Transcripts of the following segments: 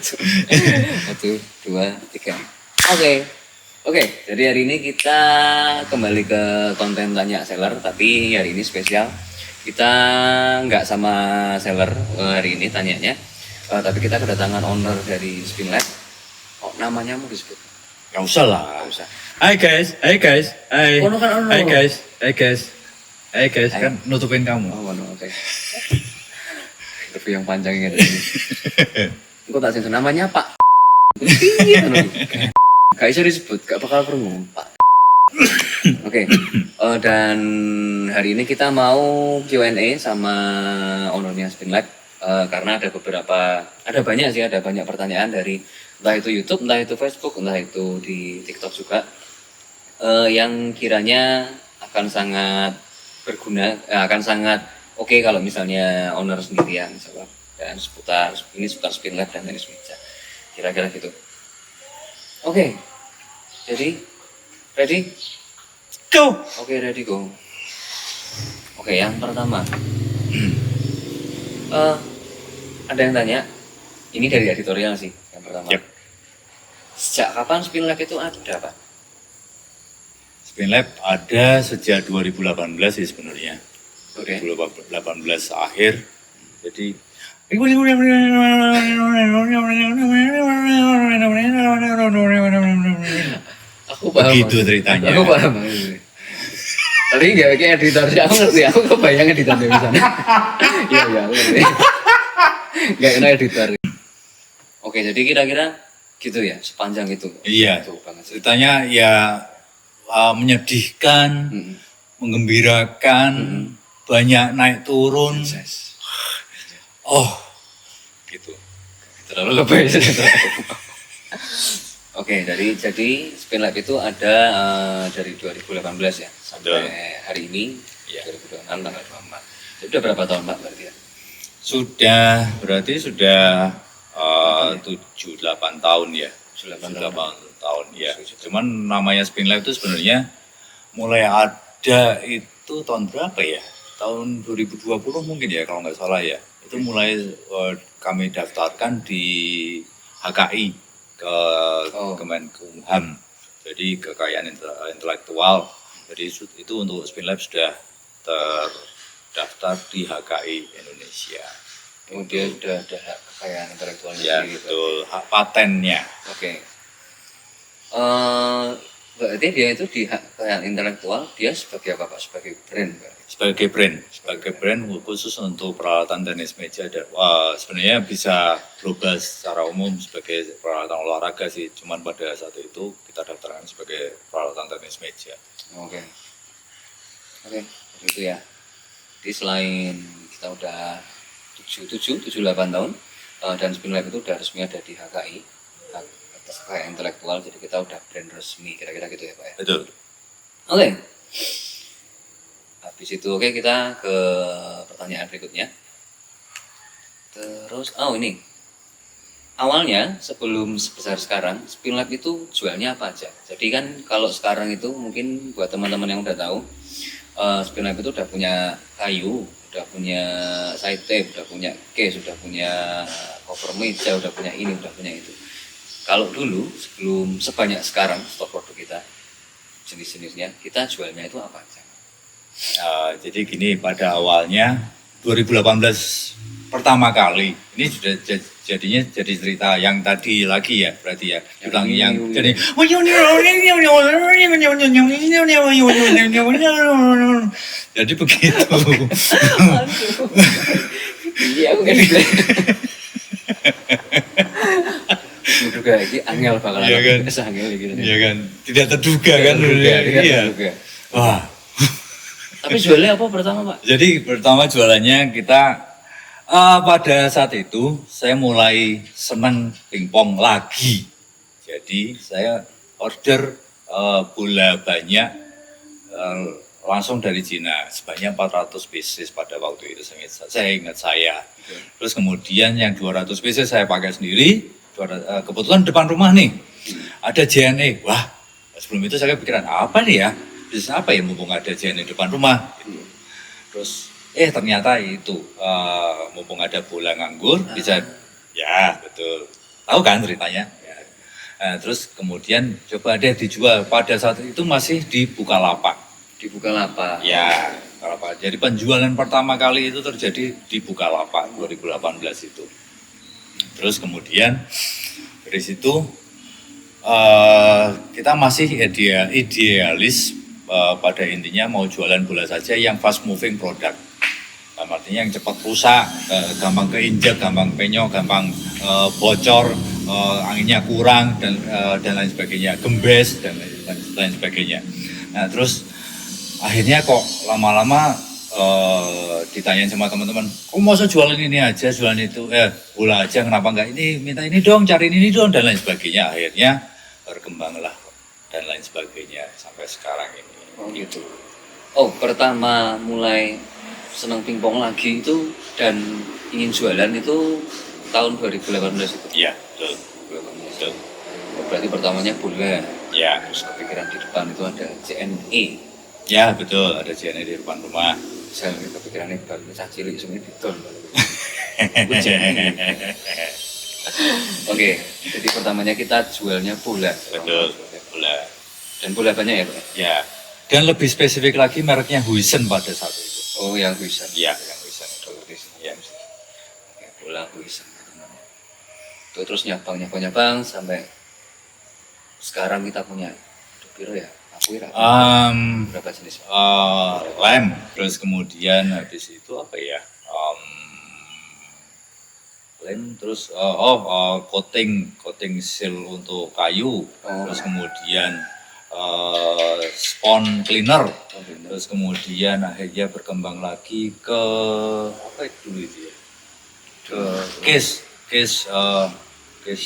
Satu, dua, tiga. Oke. Jadi hari ini kita kembali ke konten tanya seller, tapi hari ini spesial. Kita nggak sama seller hari ini tanyanya, tapi kita kedatangan owner dari Spinlab. Oh, namanya mau disebut? Gak usah lah. Nggak usah. Hai guys. Oh, no, kan, oh, no. Hai guys. Kan nutupin kamu. Oh, no, oke. Tapi yang panjang ini. Kok tak sensor namanya Pak? Gak bisa disebut, gak bakal perlu Pak. Oke. Dan hari ini kita mau Q&A sama ownernya Spinlab, karena ada banyak pertanyaan dari entah itu YouTube, entah itu Facebook, entah itu di TikTok juga, yang kiranya akan sangat berguna, akan sangat oke kalau misalnya owner sendiri yang jawab, dan seputar Spinlab dan tenis meja, kira-kira gitu. Oke, jadi ready? Go. Oke, ready go. Oke, yang pertama, ada yang tanya, ini dari editorial sih, yang pertama. Yep. Sejak kapan Spinlab itu ada, Pak? Spinlab ada sejak 2018 sih sebenarnya. Oke. 2018 akhir. Jadi Aku paham. begitu ceritanya. Aku paham. Tapi nggak kayak editor sih, aku ngerti. Aku kebayang editor dari sana. Iya, aku ngerti. Nggak kena editor. Oke, jadi kira-kira gitu ya, sepanjang itu. Iya. Tuh, banget. Ceritanya ya menyedihkan, menggembirakan, banyak naik turun. Yes. Oh, gitu. Terlalu lebay sih. Oke, jadi Spinlab itu ada dari 2018 ya sampai hari ini, ya. 2026 tanggal 24. Jadi udah berapa tahun Pak berarti ya? Berarti sudah 7-8 tahun ya. 7-8 tahun ya. Cuman namanya Spinlab itu sebenarnya mulai ada itu tahun berapa ya? Tahun 2020 mungkin ya kalau nggak salah ya. Itu mulai kami daftarkan di HKI ke Kemenkumham. Jadi kekayaan intelektual. Jadi itu untuk Spinlab sudah terdaftar di HKI Indonesia. Kemudian sudah ada hak kekayaan intelektualnya Ya sendiri. betul, hak patennya. Oke. Berarti dia itu di hak kekayaan intelektual, dia sebagai apa Pak? Sebagai brand Pak? Sebagai brand khusus untuk peralatan tenis meja dan sebenarnya bisa global secara umum sebagai peralatan olahraga sih. Cuman pada saat itu kita daftarkan sebagai peralatan tenis meja. Oke, itu ya. Jadi selain kita udah 7-8 tahun, dan Spinlab itu udah resmi ada di HKI, hak atas kekayaan intelektual, jadi kita udah brand resmi, kira-kira gitu ya Pak ya? Betul. Oke. Habis itu kita ke pertanyaan berikutnya. Terus, ini. Awalnya sebelum sebesar sekarang, Spinlab itu jualnya apa aja? Jadi kan kalau sekarang itu mungkin buat teman-teman yang udah tahu, Spinlab itu udah punya kayu, udah punya side tape, udah punya case, udah punya cover meja, udah punya ini, udah punya itu. Kalau dulu sebelum sebanyak sekarang stok produk kita, jenis-jenisnya, kita jualnya itu apa aja? Jadi gini, pada awalnya 2018 pertama kali ini sudah jadinya jadi cerita yang tadi lagi ya, berarti ya ulangi yang jadi jadi begitu. Iya, aku kan menduga ini angel bakalan Iya kan? angel gitu. Iya kan, tidak terduga kan. Iya. Wah. Tapi jualnya apa pertama Pak? Jadi pertama jualannya kita pada saat itu saya mulai senang pingpong lagi. Jadi saya order bola banyak langsung dari Cina sebanyak 400 pieces pada waktu itu saya ingat. Terus kemudian yang 200 pieces saya pakai sendiri. Kebetulan depan rumah nih ada JNE. Wah, sebelum itu saya pikiran apa nih ya? Bisnis apa ya mumpung ada JNE depan rumah gitu. Terus ternyata itu mumpung ada bola nganggur bisa Ya, betul. Tahu kan ceritanya? Ya. Nah, terus kemudian coba deh dijual. Pada saat itu masih di Bukalapak. Di Bukalapak. Ya, Bukalapak. Jadi penjualan pertama kali itu terjadi di Bukalapak 2018 itu. Terus kemudian dari situ kita masih idealis pada intinya mau jualan bola saja yang fast moving product. Artinya yang cepat rusak, gampang keinjak, gampang penyok, gampang bocor, anginnya kurang dan lain sebagainya, gembes dan lain sebagainya. Nah terus akhirnya kok lama-lama ditanyain sama teman-teman, kok mau jualan ini aja, jualan itu, bola aja, kenapa enggak ini, minta ini dong, cari ini dong dan lain sebagainya. Akhirnya berkembanglah dan lain sebagainya sampai sekarang ini. Oh gitu. Oh pertama mulai senang pingpong lagi itu dan ingin jualan itu tahun 2018 itu. Iya, betul. 2018. Betul. Oh, berarti pertamanya bola. Ya, Terus kepikiran di depan itu ada JNE. ya betul. Ada JNE di depan rumah. Saya kepikiran ini baru cah cilik semuanya didol. Oke, jadi pertamanya kita jualnya bola. Betul. Bola. Dan bola banyak ya, Pak? Ya. Dan lebih spesifik lagi mereknya Huisen pada saat itu. Oh, yang Huisen. Iya, yang Huisen. Ya. Bola Huisen. Tuh, terus nyabang sampai sekarang kita punya piro ya? Aku kira berapa jenis? Lem, terus kemudian habis itu apa ya? Lem, terus coating seal untuk kayu, terus kemudian spon cleaner, terus kemudian akhirnya berkembang lagi ke apa itu dulu itu ya? Ke case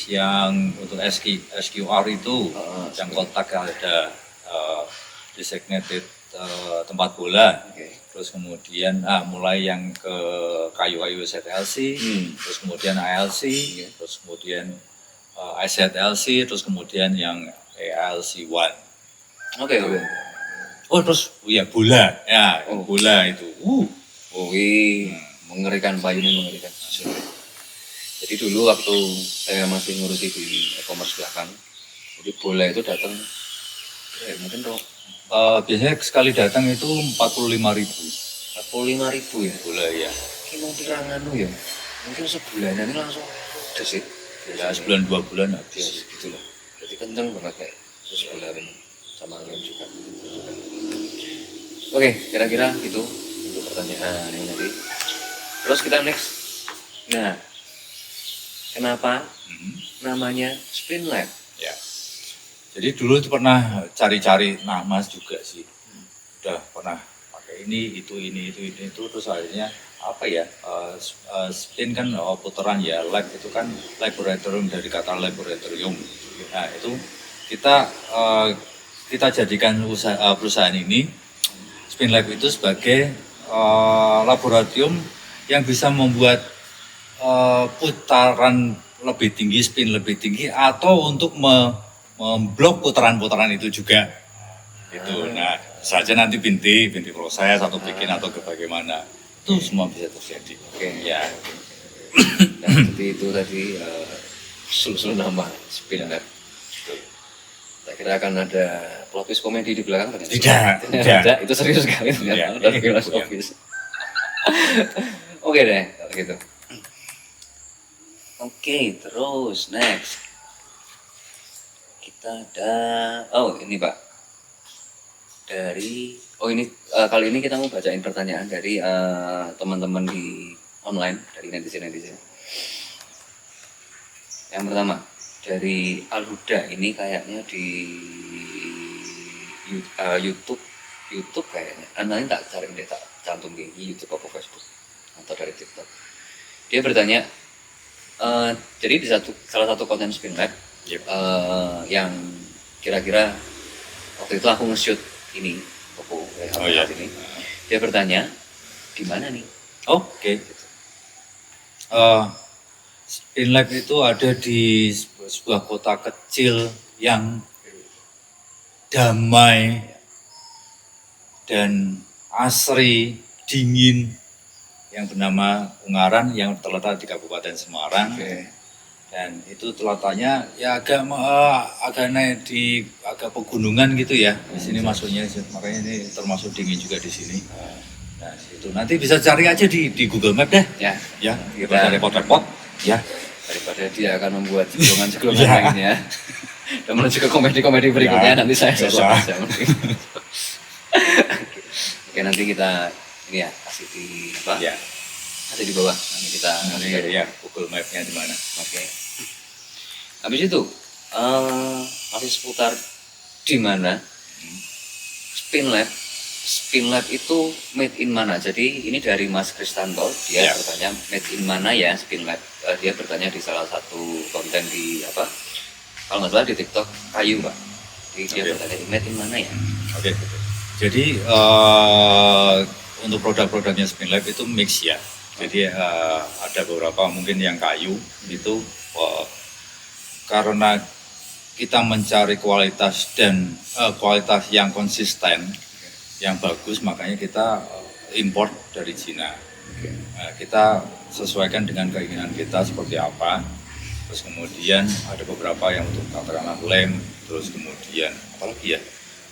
yang untuk SQR itu yang kotak ada designated tempat bola. Okay. Terus kemudian mulai yang ke kayu-kayu ZLC, terus kemudian ALC, terus kemudian IZLC, terus kemudian yang ALC1. Oke. Oh terus ya bola, ya bola itu. Mengerikan Pak Yuni, mengerikan. Jadi dulu waktu saya masih ngurusi di e-commerce belakang, jadi bola itu datang, mungkin biasanya sekali datang itu 45.000. 45.000 ya? Bola ya. Ini mau diranganu ya? Mungkin sebulanan ini langsung udah sih. Ya sebulan 2 bulan habis. Gitu lah. Jadi kenceng banget kayak sebulan sama angin juga. Oke, kira-kira gitu untuk pertanyaan yang tadi. Terus kita next. Nah, kenapa namanya Spin Lab? Ya. Jadi dulu itu pernah cari-cari nama juga sih. Udah pernah pakai ini, itu, terus akhirnya apa ya? Spin kan putaran ya, lab itu kan laboratorium dari kata laboratorium. Nah, itu kita jadikan perusahaan ini Spin Lab itu sebagai laboratorium yang bisa membuat putaran lebih tinggi, spin lebih tinggi, atau untuk memblok putaran-putaran itu juga. Itu. Nah, saja nanti binti proses atau bikin atau bagaimana. Itu semua bisa terjadi. Oke. Ya. Nah, jadi itu tadi usul nama Spin Lab. Tak kira akan ada plot twist komedi di belakang kan? Tidak. Itu serius sekali ternyata. Ada filosofis. Oke deh, kalau gitu. Oke, terus next kita ada, ini Pak, dari ini kali ini kita mau bacain pertanyaan dari teman-teman di online, dari netizen. Yang pertama dari Alhuda, ini kayaknya di YouTube kayaknya. Nanti tak cari deh, tak cantum di YouTube atau Facebook atau dari TikTok. Dia bertanya, jadi di salah satu konten Spin Lab, yang kira-kira waktu itu aku nge-shoot ini, ini, dia bertanya, di mana nih? Oke. Spin Lab itu ada di sebuah kota kecil yang damai dan asri, dingin, yang bernama Ungaran, yang terletak di Kabupaten Semarang. Dan itu letaknya ya agak naik di agak pegunungan gitu ya. Di sini masuknya, makanya ini termasuk dingin juga di sini. Nah, itu nanti bisa cari aja di Google Map deh. Ya, Ya, kita kita repot-repot. Ya, daripada dia akan membuat sebelum-sebelum Ya. lainnya. Dan menuju ke komedi-komedi berikutnya Ya, nanti saya bisa. solo aja. Oke, nanti kita ini ya kasih di apa? ya. Kasih di bawah. Nanti kita Nanti ya Google Map-nya di mana. Oke. Habis itu masih seputar di mana Spin Lab. Spin Lab itu made in mana? Jadi ini dari Mas Kristanto, dia Ya. bertanya made in mana ya Spin Lab. Dia bertanya di salah satu konten di apa? Kalau nggak salah di TikTok kayu Pak. Jadi dia Oke. bertanya made in mana ya? Oke. Jadi untuk produk-produknya Spin Lab itu mix ya. Jadi ada beberapa mungkin yang kayu itu karena kita mencari kualitas dan kualitas yang konsisten, yang bagus, makanya kita import dari Cina. Kita sesuaikan dengan keinginan kita seperti apa. Terus kemudian ada beberapa yang untuk katakanlah lem, terus kemudian apalagi ya,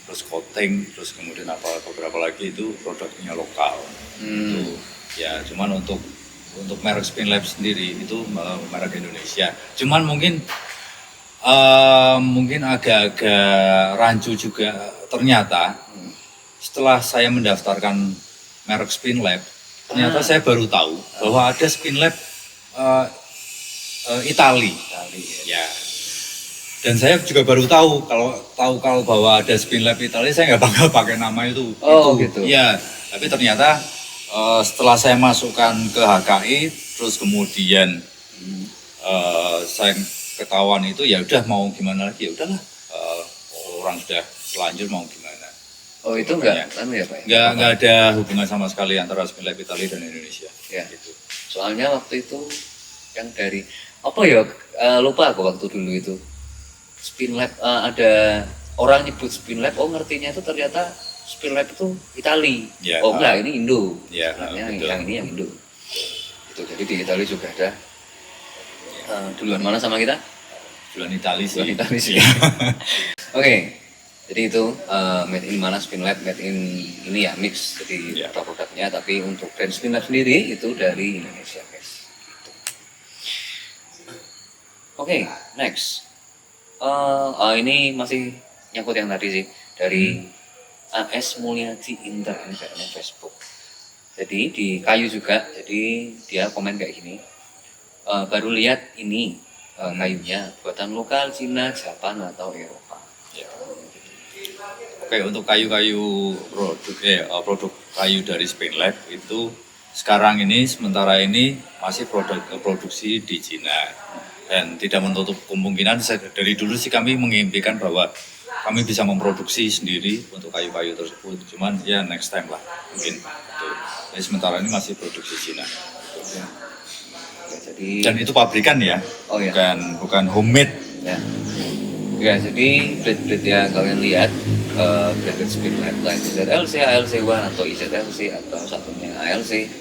terus coating, terus kemudian beberapa lagi itu produknya lokal. Itu ya cuman untuk merek Spin Lab sendiri itu merek Indonesia. Cuman mungkin agak-agak rancu juga ternyata setelah saya mendaftarkan merek Spin Lab, ternyata saya baru tahu bahwa ada Spin Lab Itali. Ya. Dan saya juga baru tahu kalau bahwa ada Spin Lab Itali, saya nggak bakal pakai nama itu. Oh, gitu. Ya, tapi ternyata setelah saya masukkan ke HKI, terus kemudian saya ketahuan itu ya udah mau gimana lagi, ya udahlah, orang sudah telanjur mau gimana. Oh itu enggak anu ya Pak? Nggak ada hubungan sama sekali antara Spin Lab Italia dan Indonesia. Ya. Gitu. Soalnya waktu itu yang dari apa ya, lupa aku waktu dulu itu Spin Lab, ada orang nyebut Spin Lab, oh ngertinya itu ternyata Spin Lab itu Itali. Ya, Oh enggak, ini Indo. Ya, Sebenarnya betul. yang ini yang Indo. Itu jadi di Itali juga ada. Duluan mana sama kita? Duluan Itali sih. Duluan Itali sih. Iya. Oke. Jadi itu made in mana Spin Lab, made in ini ya mix, jadi Ya. produk-produknya, tapi untuk brand Spin Lab sendiri itu dari Indonesia guys. Gitu. Oke, next. Ini masih nyangkut yang tadi sih dari AS Mulyadi Internet Facebook. Jadi di kayu juga, jadi dia komen kayak gini. Baru lihat ini kayunya buatan lokal Cina, Jepang atau Eropa. Ya. Oke, untuk kayu-kayu produk kayu dari Spin Lab itu sekarang ini sementara ini masih produksi di Cina dan tidak menutup kemungkinan dari dulu sih kami mengimpikan bahwa kami bisa memproduksi sendiri untuk kayu-kayu tersebut, cuman ya next time lah mungkin. Jadi sementara ini masih produksi Cina. Ya. Oke, jadi Dan itu pabrikan ya, Oh, ya. bukan homemade. ya. Ya, jadi blade-blade yang kalian lihat, blade Spin Lab lain ZLC, ALC1 atau IZLC atau satunya ALC,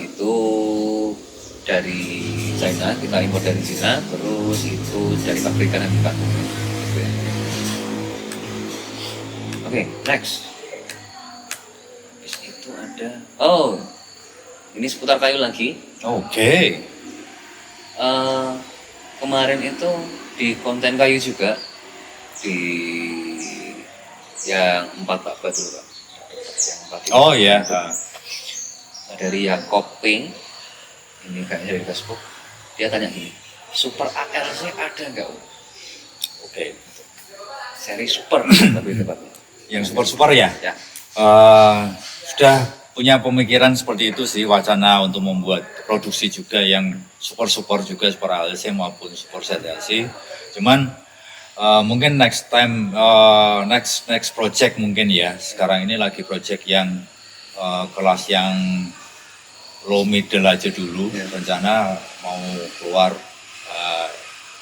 itu dari China, kita impor dari China, terus itu dari pabrikan yang di Bandung. Gitu ya. Oke, next. Habis itu ada, ini seputar kayu lagi. Oke. Kemarin itu di konten kayu juga, di yang 4 Pak dulu Pak, yang 4 itu. Oh ya. Dari Yakob Pink, ini kayaknya dari Facebook, dia tanya gini, Super ALC ada nggak Om? Oke. Seri Super tapi tepatnya. Yang super ya. Ya. Sudah punya pemikiran seperti itu sih, wacana untuk membuat produksi juga yang super juga, super ALC maupun super ZLC. Cuman mungkin next time, next project mungkin ya. Sekarang ini lagi project yang kelas yang low middle aja dulu. Ya. Rencana mau keluar,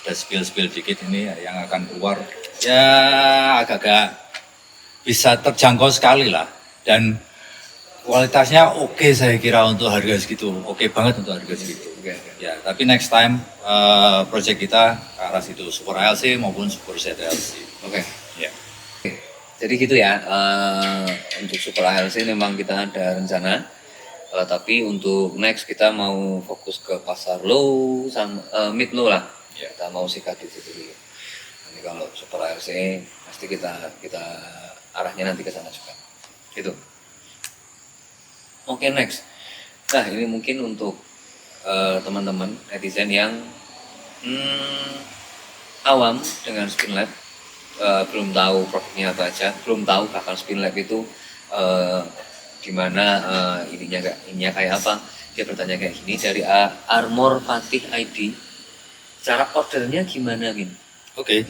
ada spill dikit ini yang akan keluar. Ya agak-agak bisa terjangkau sekali lah. Dan kualitasnya oke saya kira untuk harga segitu, oke banget untuk harga segitu. Oke. Ya, tapi next time project kita ke arah situ, Super ALC maupun Super ZLC. Oke. Ya. Jadi gitu ya, untuk Super ALC memang kita ada rencana, tapi untuk next kita mau fokus ke pasar low sama mid low lah. Ya. Kita mau sikat di situ dulu. Nanti kalau Super ALC pasti kita arahnya nanti ke sana juga. Gitu. Oke, next. Nah, ini mungkin untuk teman-teman netizen yang awam dengan Spinlab, belum tahu produknya apa aja, belum tahu bakal Spinlab itu gimana, ininya kayak apa. Dia bertanya kayak gini dari Armor Fatih ID. Cara ordernya gimana, Bin? Oke.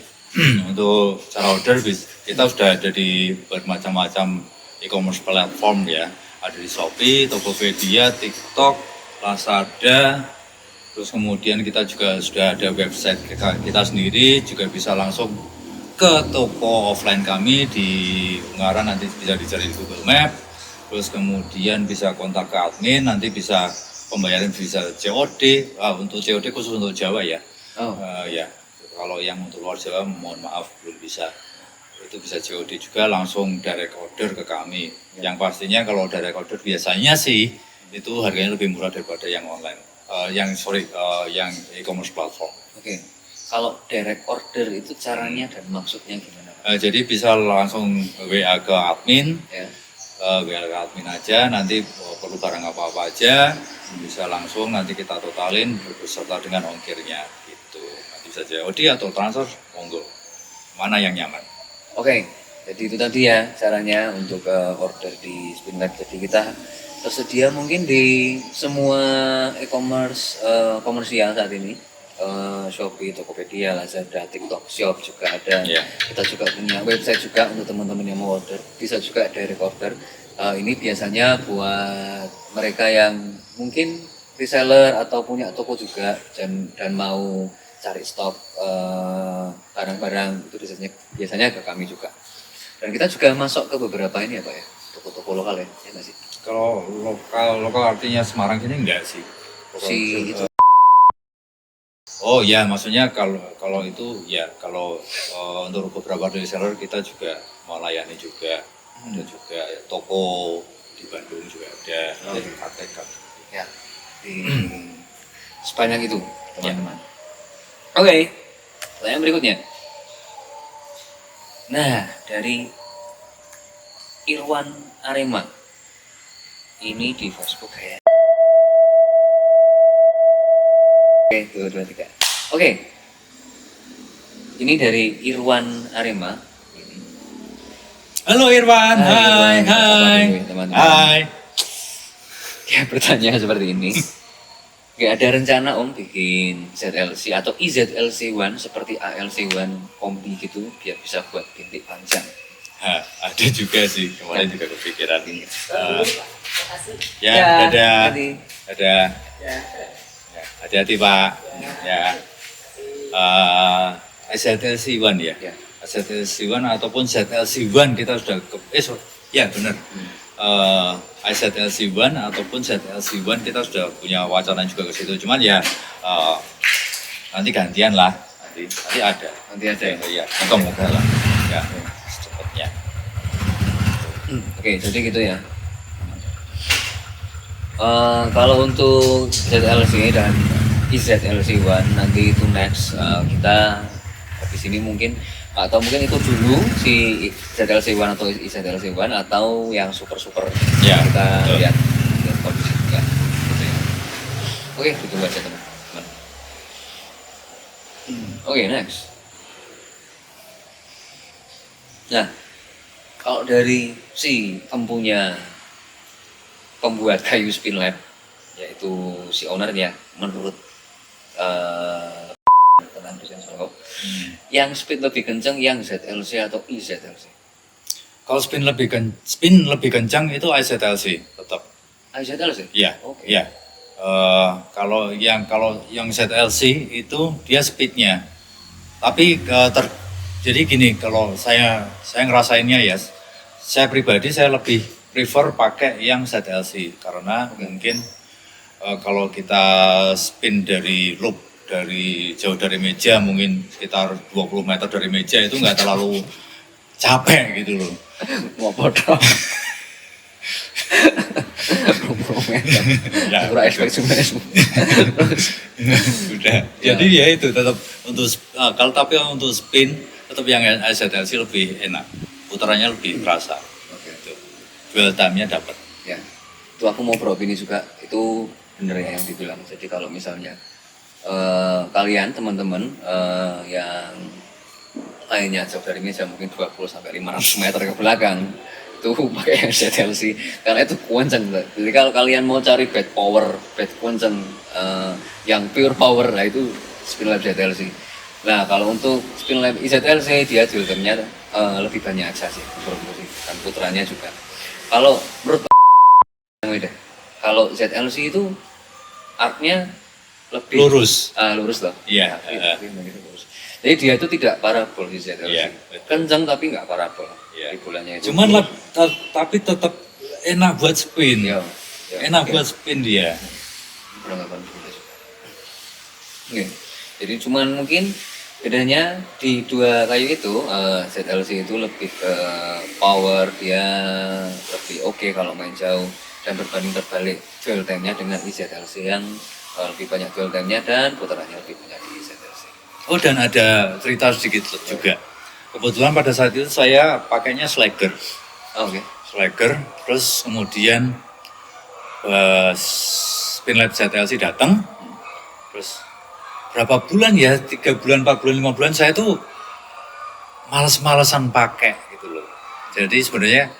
Untuk cara order kita sudah ada di bermacam-macam e-commerce platform ya. Ada di Shopee, Tokopedia, TikTok, Lazada. Terus kemudian kita juga sudah ada website kita sendiri, juga bisa langsung ke toko offline kami di Ungaran, nanti bisa dicari di Google Map. Terus kemudian bisa kontak ke admin, nanti bisa pembayaran bisa COD. Untuk COD khusus untuk Jawa ya. Oh. Ya. Kalau yang untuk luar Jawa mohon maaf belum bisa. Itu bisa COD juga, langsung direct order ke kami. Yang pastinya kalau direct order biasanya sih itu harganya lebih murah daripada yang online. Yang e-commerce platform. Oke. Kalau direct order itu caranya dan maksudnya gimana? Jadi bisa langsung WA ke admin. Ya. WA ke admin aja, nanti perlu barang apa-apa aja, bisa langsung nanti kita totalin beserta dengan ongkirnya gitu. Nanti bisa COD atau transfer, monggo. Mana yang nyaman. Oke, jadi itu tadi ya caranya untuk order di Spinlab. Jadi kita tersedia mungkin di semua e-commerce komersial saat ini. Shopee, Tokopedia, Lazada, TikTok Shop juga ada. Yeah. Kita juga punya website juga untuk teman-teman yang mau order. Bisa juga direct order. Ini biasanya buat mereka yang mungkin reseller atau punya toko juga dan mau cari stok barang-barang, itu biasanya ke kami juga. Dan kita juga masuk ke beberapa ini ya Pak ya, toko-toko lokal ya nggak sih? Kalau lokal artinya Semarang ini enggak sih. Itu. Oh ya, maksudnya kalau itu ya kalau untuk beberapa reseller kita juga melayani juga. Ada juga toko di Bandung juga ada, di KTK. Ya, di sepanjang itu teman-teman. Oke, pertanyaan berikutnya. Nah, dari Irwan Arema. Ini di Facebook ya. Oke, 2, 2, 3. Oke. Ini dari Irwan Arema. Halo Irwan, hai. Teman-teman. Hai. Ya, bertanya seperti ini. Gak ada rencana Om bikin ZLC atau IZLC1 seperti ALC1 kombi gitu biar bisa buat bintik panjang. Ada juga sih, kemarin juga kepikiran ini. Ya, dadah. tadi. Dadah. Ya, hati-hati Pak. Ya. ZLC1 ya. Ya. ZLC1 ataupun ZLC1 kita sudah ya benar. ZLC1 ataupun ZLC1 kita sudah punya wacana juga ke situ. Cuman ya nanti gantian lah. Nanti ada. Nanti ada ya. Iya, moga-moga lah. Ya, secepatnya. Oke, jadi gitu ya. Kalau untuk ZLC dan IZLC1 nanti itu next, kita di sini mungkin atau mungkin itu dulu si ZLC1 atau IZLC1 atau yang super Ya, kita betul. lihat kondisi juga gitu ya. Oke, itu aja teman-teman. Oke, next. Nah, kalau dari si pembuat kayu Spinlab, yaitu si ownernya, menurut tenang dosen Solo, yang speed lebih kencang yang ZLC atau IZLC? Kalau spin lebih kencang itu IZLC tetap. IZLC? Iya. Oke. Iya. Kalau yang ZLC itu dia speednya. Tapi jadi gini, kalau saya ngerasainnya ya, saya pribadi saya lebih prefer pakai yang ZLC karena mungkin kalau kita spin dari loop dari jauh dari meja mungkin sekitar 20 meter dari meja itu nggak terlalu capek gitu loh. Mau bodoh. Ya, Kurang efek sebenarnya. udah. Jadi ya itu tetap untuk kalau tapi untuk spin tetap yang ZLC lebih enak, putarannya lebih terasa. Gitu. Dwell time-nya dapat. Ya, itu aku mau beropini juga, itu bener ya yang dibilang. Jadi kalau misalnya kalian teman-teman yang lainnya jauh dari meja mungkin 20 sampai 500 meter ke belakang itu pakai yang ZLC karena itu kenceng. Jadi kalau kalian mau cari bed kenceng yang pure power, nah itu Spinlab ZLC. Nah kalau untuk Spinlab ZLC dia dual time-nya lebih banyak aja sih menurutku sih, dan puterannya juga. Kalau menurut beda. Kalau ZLC itu artnya lebih Lurus. Lurus loh. Iya. Lurus. Jadi dia itu tidak parabol di ZLC. Iya, Kencang tapi nggak parabol. Iya. Di bulannya itu. Cuman tapi tetap enak buat spin. Ya, Enak buat spin dia. Peranggapan juga. Oke. Jadi cuman mungkin bedanya di dua kayu itu ZLC itu lebih ke power, dia lebih oke kalau main jauh, dan berbanding terbalik dwell time-nya dengan ZLC yang lebih banyak dwell time-nya dan putarannya lebih banyak di ZLC. Oh, dan ada cerita sedikit juga. Kebetulan pada saat itu saya pakainya Slacker. Oke. Slacker, terus kemudian Spinlab ZLC datang. Terus berapa bulan ya, 3 bulan, 4 bulan, 5 bulan saya tuh males-malesan pakai gitu loh. Jadi sebenarnya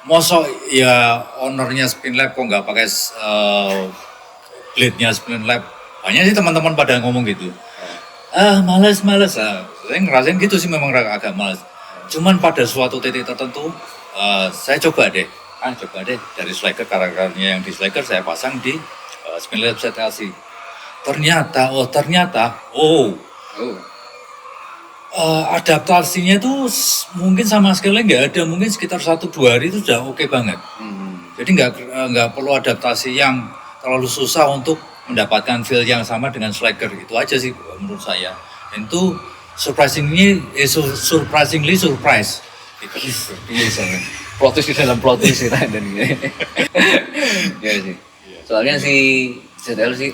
mosok ya ownernya Spinlab kok nggak pakai blade-nya Spinlab. Banyak sih teman-teman pada ngomong gitu. Males. Saya ngerasain gitu sih, memang agak males. Cuman pada suatu titik tertentu saya coba deh dari Slacker, karakternya yang di Slacker saya pasang di Spinlab ZLC. Ternyata adaptasinya itu mungkin sama sekali nggak ada, mungkin sekitar 1-2 hari itu sudah oke banget. Jadi nggak perlu adaptasi yang terlalu susah untuk mendapatkan feel yang sama dengan Slacker. Itu aja sih menurut saya. Dan itu surprisingly surprise. Bisa. Plot twist di dalam plot twist kita dan ini. Ya sih. Soalnya si ZLC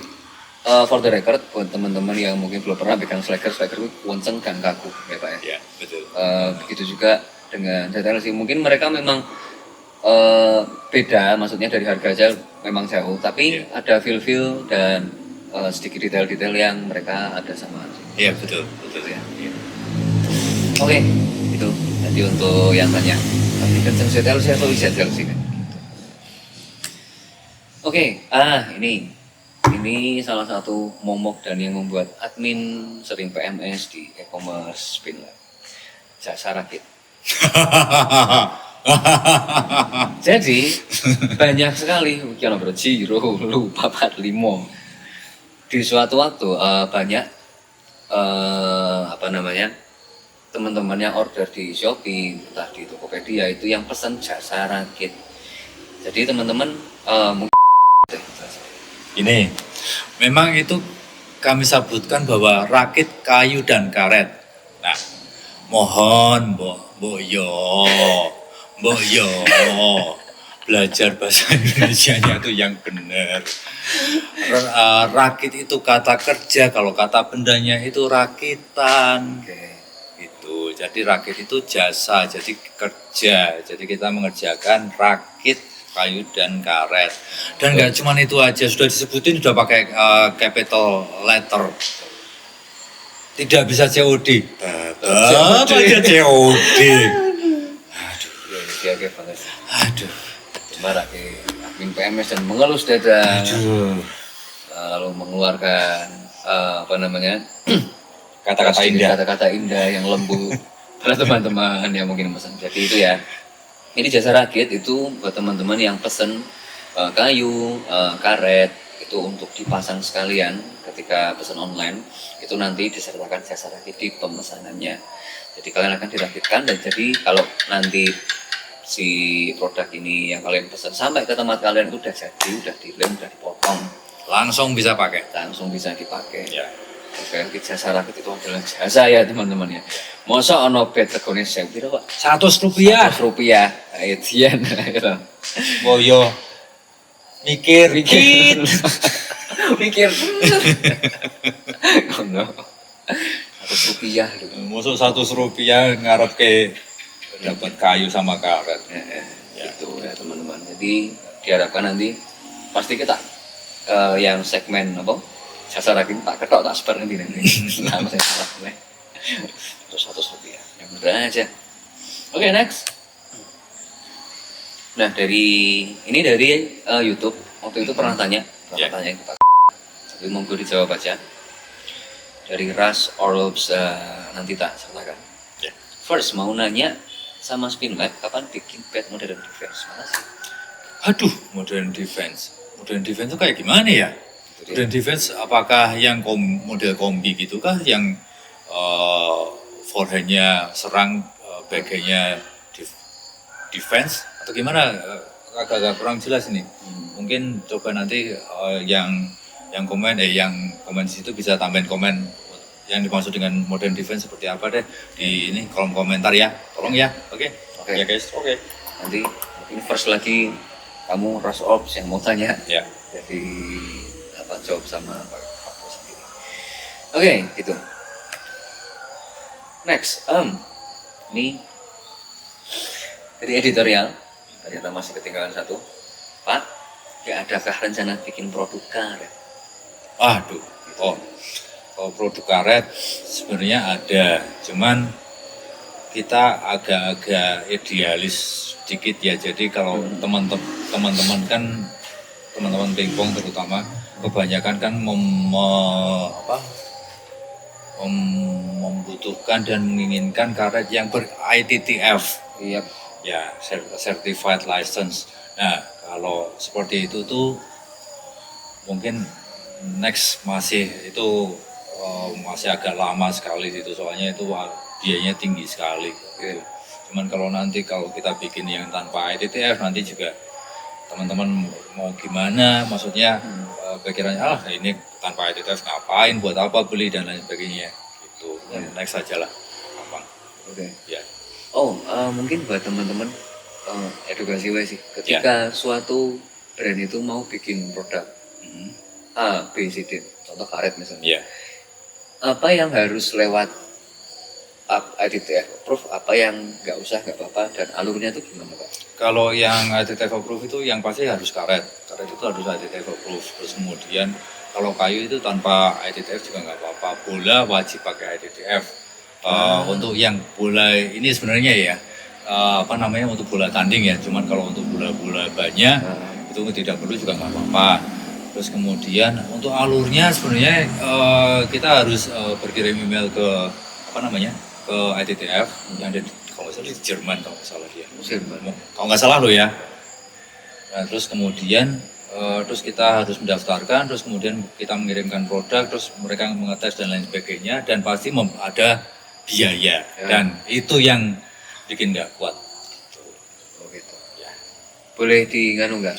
for the record buat teman-teman yang mungkin belum pernah pegang Slacker itu kenceng dan kaku ya Pak ya. Iya, betul. Begitu juga dengan ZLC, mungkin mereka memang beda, maksudnya dari harga aja memang jauh, tapi ada feel dan sedikit detail-detail yang mereka ada sama. Iya, betul ya. Iya. Oke, itu jadi untuk yang tanya tapi kenceng ZLC atau ZLC kan? Oke, ini salah satu momok dan yang membuat admin sering PMS di e-commerce Spinlab. Jasa rakit. Jadi banyak sekali yang berjiro lupa 45 di suatu waktu banyak teman-teman yang order di Shopee, entah di Tokopedia itu yang pesan jasa rakit. Jadi teman-teman mungkin ini memang itu kami sebutkan bahwa rakit kayu dan karet. Nah, mohon Mbok Yo belajar bahasa Indonesianya itu yang benar. Rakit itu kata kerja, kalau kata bendanya itu rakitan. Gitu. Jadi rakit itu jasa, jadi kerja. Jadi kita mengerjakan rakit kayu dan karet. Dan nggak cuma itu aja, sudah disebutin, sudah pakai capital letter. Tidak bisa COD. Tetap aja COD. Aduh. Marah ke admin PMS dan mengelus dada. Lalu mengeluarkan kata-kata indah yang lembut pada teman-teman yang mungkin pesan. Jadi itu ya. Ini jasa rakit itu buat teman-teman yang pesen kayu, karet itu untuk dipasang sekalian ketika pesan online, itu nanti disertakan jasa rakit di pemesanannya. Jadi kalian akan dirakitkan, dan jadi kalau nanti si produk ini yang kalian pesan sampai ke tempat kalian udah jadi, udah dilem, udah dipotong, Langsung bisa pakai. langsung bisa dipakai. Ya. Oke, jasa rakit itu adalah jasa ya teman-teman ya. Masa ono bed regane 1000 piro, Pak? Rp100. Rupiah. Aitian gitu. Boyo. Mikir. Mikir. Oh no. 100 rupiah gitu. Masuk Rp100 ngarep ke dapat kayu sama karet. Gitu ya teman-teman. Jadi diharapkan nanti pasti kita yang segmen apa? Jasa rakit tak ketok tak sebar nanti. Nama saya salah nih. Terus 100 rupiah. Yang mudah aja. Oke, next. Nah, dari YouTube waktu itu pernah tanya ke Pak. Tapi monggo dijawab aja. Dari Ras Orbs nanti tak sertakan. Ya. First mau nanya sama Spinlight kapan bikin bed modern defense? Mana sih? Aduh, modern defense. Modern defense itu kayak gimana ya? Modern defense apakah yang model kombi gitu kah? Yang forehandnya serang, backhandnya defense? Atau gimana? Agak kurang jelas ini. Mungkin coba nanti yang komen di situ bisa tambahin komen yang dimaksud dengan modern defense seperti apa deh di ini kolom komentar ya. Tolong ya. Oke. Ya guys. Oke. Nanti mungkin first lagi kamu Ras Orbs yang mau tanya. Ya. Jadi apa jawab sama Pak Bos sendiri. Oke, gitu. Next, ini dari editorial ternyata masih ketinggalan satu. Pak, gak adakah rencana bikin produk karet? Aduh, kalau produk karet sebenarnya ada, cuman kita agak-agak idealis sedikit ya. Jadi kalau teman-teman kan teman-teman pingpong terutama kebanyakan kan membutuhkan dan menginginkan karet yang ber-ITTF. Iya. Ya, certified license. Nah, kalau seperti itu tuh mungkin next masih agak lama sekali itu, soalnya itu biayanya tinggi sekali. Gitu. Cuman kalau kita bikin yang tanpa ITTF nanti juga teman-teman mau gimana, maksudnya pikirannya ini tanpa ITTF ngapain, buat apa beli dan lain sebagainya. Gitu. Next aja lah. Oke. Ya. Mungkin buat teman-teman edukasi sih. Ketika suatu brand itu mau bikin produk A, B, C, D, contoh karet misalnya. Apa yang harus lewat ITTF approve, apa yang nggak usah, nggak apa-apa, dan alurnya itu gimana Pak? Kalau yang ITTF approve itu yang pasti harus karet itu harus ITTF approve. Terus kemudian kalau kayu itu tanpa ITTF juga nggak apa-apa. Bola wajib pakai ITTF. Untuk yang bola ini sebenarnya ya untuk bola tanding ya. Cuman kalau untuk bola-bola banyak itu tidak perlu juga nggak apa-apa. Terus kemudian untuk alurnya sebenarnya kita harus berkirim email ke ke ITTF yang ada kalau nggak salah di Jerman kalau nggak salah dia. Kalau nggak salah loh ya. Nah, terus kemudian terus kita harus mendaftarkan, terus kemudian kita mengirimkan produk, terus mereka mengetes dan lain sebagainya, dan pasti ada biaya dan itu yang bikin nggak kuat. Gitu. Ya. Boleh nggak?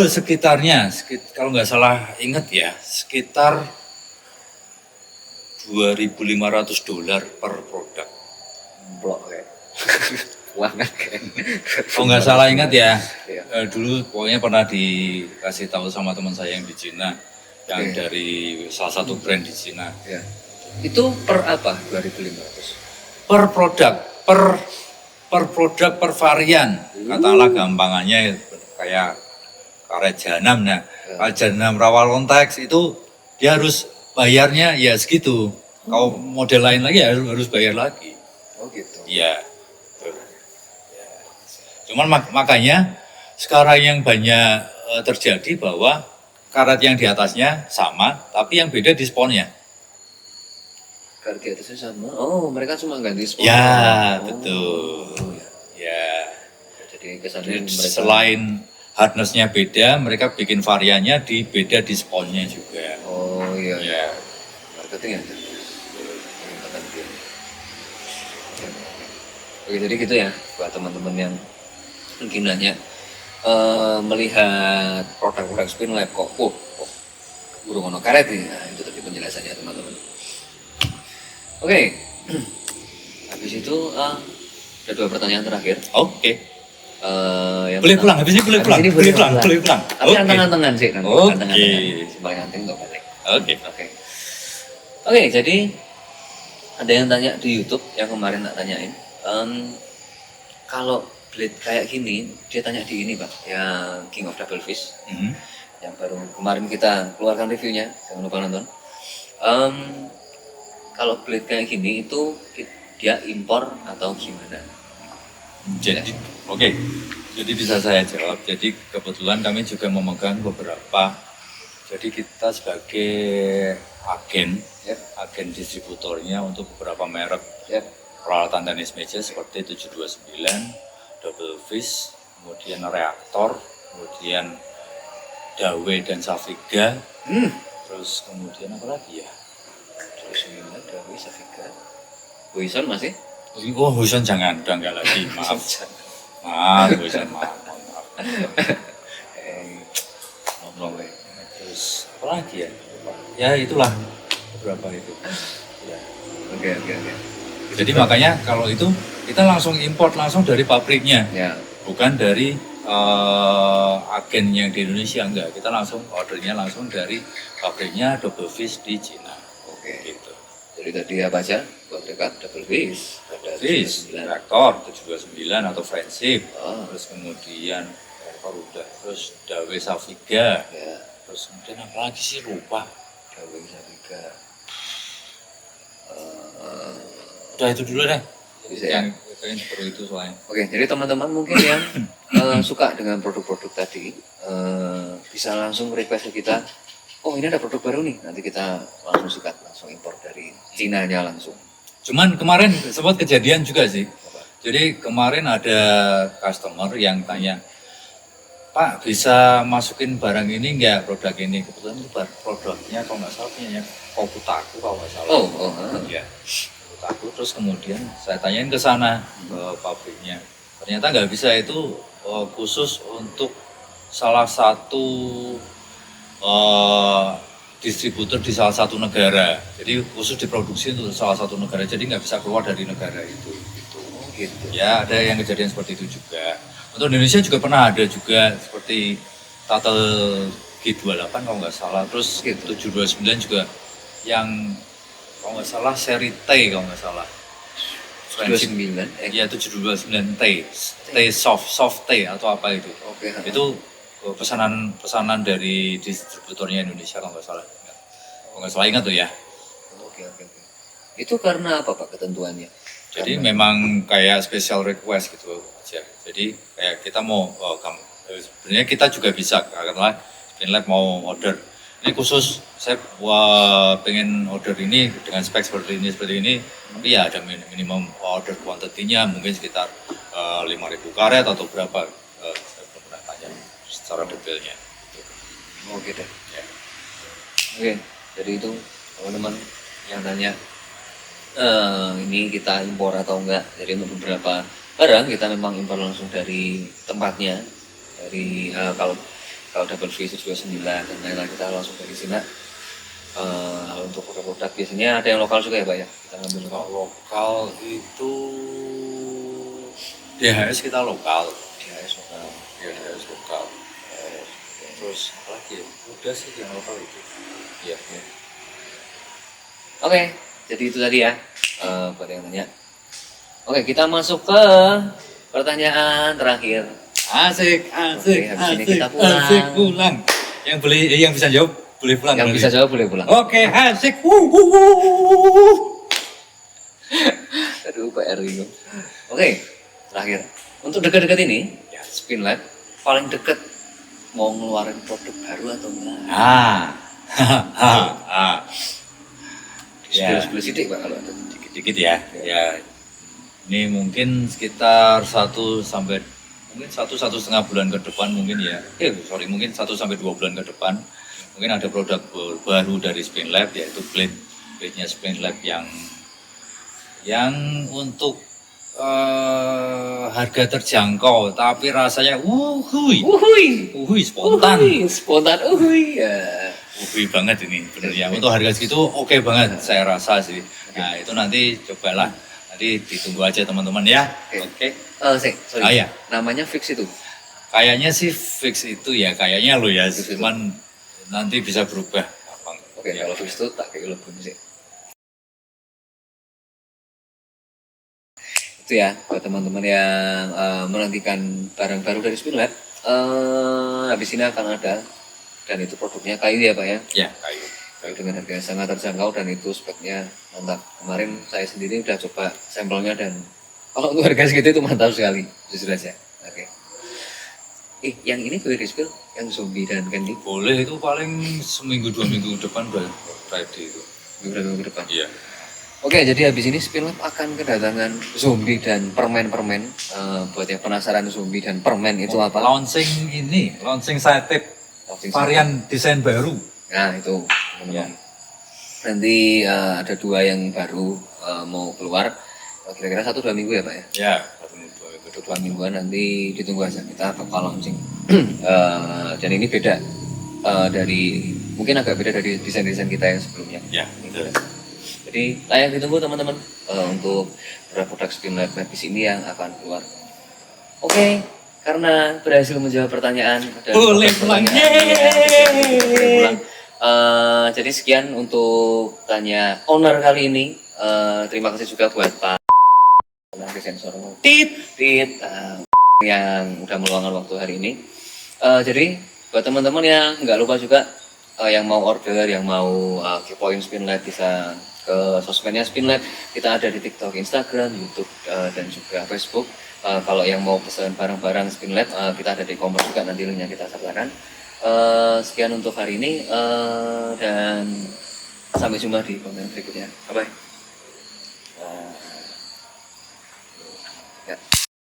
Sekitarnya kalau nggak salah ingat ya sekitar $2.500 per produk. Blok kayak. Banget kayak. Kalau nggak salah ingat ya, dulu pokoknya pernah dikasih tahu sama teman saya yang di Cina, yang dari salah satu brand di Cina. Ya. Itu per apa 2.500? Per produk, per produk, per varian. Katakanlah gampangannya kayak karet janam. Nah, karet janam rawa lontex itu dia harus bayarnya ya segitu. Kalau model lain lagi harus bayar lagi. Oh gitu. Iya. Cuman makanya sekarang yang banyak terjadi bahwa karet yang di atasnya sama, tapi yang beda di sponnya. Karet di atasnya sama. Oh, mereka cuma ganti spon. Ya, betul. Ya. Jadi kesannya mereka selain hardness-nya beda, mereka bikin variannya beda di sponnya juga. Oh iya. Ya. Marketing ya. Oke, jadi gitu ya buat teman-teman yang mungkin nanya melihat produk-produk spin lab kok burung ono karet nih. Nah, itu tadi penjelasannya teman-teman. Oke. Habis itu ada 2 pertanyaan terakhir. Oke. Yang Boleh pulang, habis ini boleh pulang. Boleh pulang. Tapi anteng-antengan sih nanti. Oke. Anteng-antengan. Paling anteng nggak balik. Oke. Oke, jadi ada yang tanya di YouTube yang kemarin tak tanyain. Kalau blade kayak gini, dia tanya di ini Pak, yang King of Double Fish. Yang baru kemarin kita keluarkan reviewnya, jangan lupa nonton. Kalau blade kayak gini itu dia impor atau gimana? Jadi, oke. Jadi bisa saya jawab. Jadi kebetulan kami juga memegang beberapa. Jadi kita sebagai agen distributornya untuk beberapa merek peralatan tenis meja seperti 729, Double Fish, kemudian Reaktor, kemudian Dawe dan Safiga, terus kemudian apa lagi ya? 729, Dawe, Safiga, Wison masih? Oh, Huson jangan, udah enggak lagi, maaf. Huson maaf. Terus apa lagi ya? Ya itulah beberapa itu. Ya. Oke. Jadi makanya kalau itu kita langsung import langsung dari pabriknya, Ya. bukan dari agen yang di Indonesia, enggak. Kita langsung ordernya langsung dari pabriknya Double Fish di Cina. Oke. Gitu. Jadi tadi apa aja? Buat dekat Double Fish, ada Fish, 729. Reaktor 729 atau Friendship, terus kemudian Reaktor udah, terus Dawe Safiga, Ya, terus kemudian apa lagi sih lupa. Dawe, Safiga. Udah itu dulu deh. Bisa ya? Yang kayaknya perlu itu soalnya. Oke, jadi teman-teman mungkin yang suka dengan produk-produk tadi bisa langsung request ke kita. Oh, ini ada produk baru nih. Nanti kita langsung sikat, langsung impor dari Cina-nya langsung. Cuman kemarin sempat kejadian juga sih. Jadi kemarin ada customer yang tanya, Pak bisa masukin barang ini nggak, produk ini? Kebetulan itu produknya kalau nggak salah punya Kokutaku kalau nggak salah. Oh. Ya, Kokutaku. Terus kemudian saya tanyain ke sana ke pabriknya. Ternyata nggak bisa, itu khusus untuk salah satu distributor di salah satu negara. Jadi khusus diproduksi untuk salah satu negara. Jadi nggak bisa keluar dari negara itu. Gitu. Ya ada yang kejadian seperti itu juga. Untuk Indonesia juga pernah ada juga seperti Tatel G28 kalau nggak salah. Terus Gitu. 729 juga yang kalau nggak salah seri T kalau nggak salah. 29. Ya 729 T soft T atau apa itu. Oke. Itu pesanan dari distributornya Indonesia kalau nggak salah. Kalau nggak salah ingat tuh ya. Oke. Itu karena apa Pak ketentuannya? Jadi memang kayak special request gitu aja. Jadi kayak kita mau sebenarnya kita juga bisa katakanlah Spinlab mau order ini khusus saya pengen order ini dengan spek seperti ini tapi ya ada minimum order quantity-nya mungkin sekitar 5.000 karet atau berapa, saya belum pernah tanya secara detailnya. Oke deh. Ya. Oke, jadi itu teman-teman yang tanya ini kita impor atau enggak. Jadi untuk beberapa barang kita memang impor langsung dari tempatnya, dari kalau Double Fish 729 dan lain-lain kita langsung dari Cina. Untuk produk-produk biasanya ada yang lokal juga ya Pak ya, kita ngambil Lokal itu DHS kita lokal. DHS lokal. DHS lokal. Terus apa lagi ya? Udah sih yang lokal itu. Iya. Oke, jadi itu tadi ya buat yang tanya. Oke, kita masuk ke pertanyaan terakhir. Asik. Oke, habis ini kita pulang. Asik pulang. Yang bisa jawab boleh pulang. Yang bisa jawab boleh pulang. Oke, asik. Aduh, PR gitu. Oke, terakhir. Untuk dekat-dekat ini, ya, Spinlab paling dekat mau ngeluarin produk baru atau enggak? Ya. Sebelum sidik Pak kalau ada. Dikit-dikit ya. Ya. Ini mungkin sekitar 1 sampai 1,5 bulan ke depan mungkin ya. Mungkin 1 sampai 2 bulan ke depan. Mungkin ada produk baru dari Spinlab yaitu blade-nya Spinlab yang untuk harga terjangkau tapi rasanya Wuhui, spontan. spontan, ya. Uhui banget ini bener ya. Untuk harga segitu oke banget saya rasa sih. Nah itu nanti cobalah. Nanti ditunggu aja teman-teman ya. Oke. Sorry. Ah, ya. Namanya fix itu. Kayaknya sih fix itu ya. Kayaknya lo ya. Fix itu. Cuman nanti bisa berubah. Oke, Ya. kalau fix itu tak kayak logo sih. Itu ya buat teman-teman yang menantikan barang baru dari Spinlab. Habis ini akan ada, dan itu produknya kayu ya Pak ya. Ya kayu. Kayu dengan harga yang sangat terjangkau dan itu speknya mantap. Kemarin saya sendiri udah coba sampelnya dan kalau untuk harga segitu itu mantap sekali, jujur aja. Oke. Yang ini boleh di-spill, yang zombie dan candy. Boleh itu paling seminggu 2 minggu depan udah ready itu. Beberapa minggu depan. Iya. Oke, jadi habis ini Spinlab akan kedatangan zombie dan permen-permen. Buat yang penasaran zombie dan permen itu apa? Launching Saetip varian desain baru. Nah itu, Ya. nanti ada 2 yang baru mau keluar. Kira-kira 1-2 minggu ya Pak ya? Ya, 2 mingguan nanti ditunggu aja, kita bakal launching. Dan ini beda dari, mungkin agak beda dari desain-desain kita yang sebelumnya. ya, betul. Jadi layak ditunggu teman-teman untuk beberapa produk Spinlab Mapis ini yang akan keluar. Oke, karena berhasil menjawab pertanyaan dan Boleh pertanyaan pulang, pulang. Jadi sekian untuk tanya owner kali ini. Terima kasih juga buat Pak sensor yang udah meluangkan waktu hari ini. Jadi buat teman-teman yang nggak lupa juga yang mau order, yang mau kepoin Spinlab bisa ke sosmednya Spinlab. Kita ada di TikTok, Instagram, YouTube, dan juga Facebook. Kalau yang mau pesan barang-barang Spinlab, kita ada di e-commerce juga, nanti linknya kita sertakan. Sekian untuk hari ini, dan sampai jumpa di konten berikutnya. Bye-bye.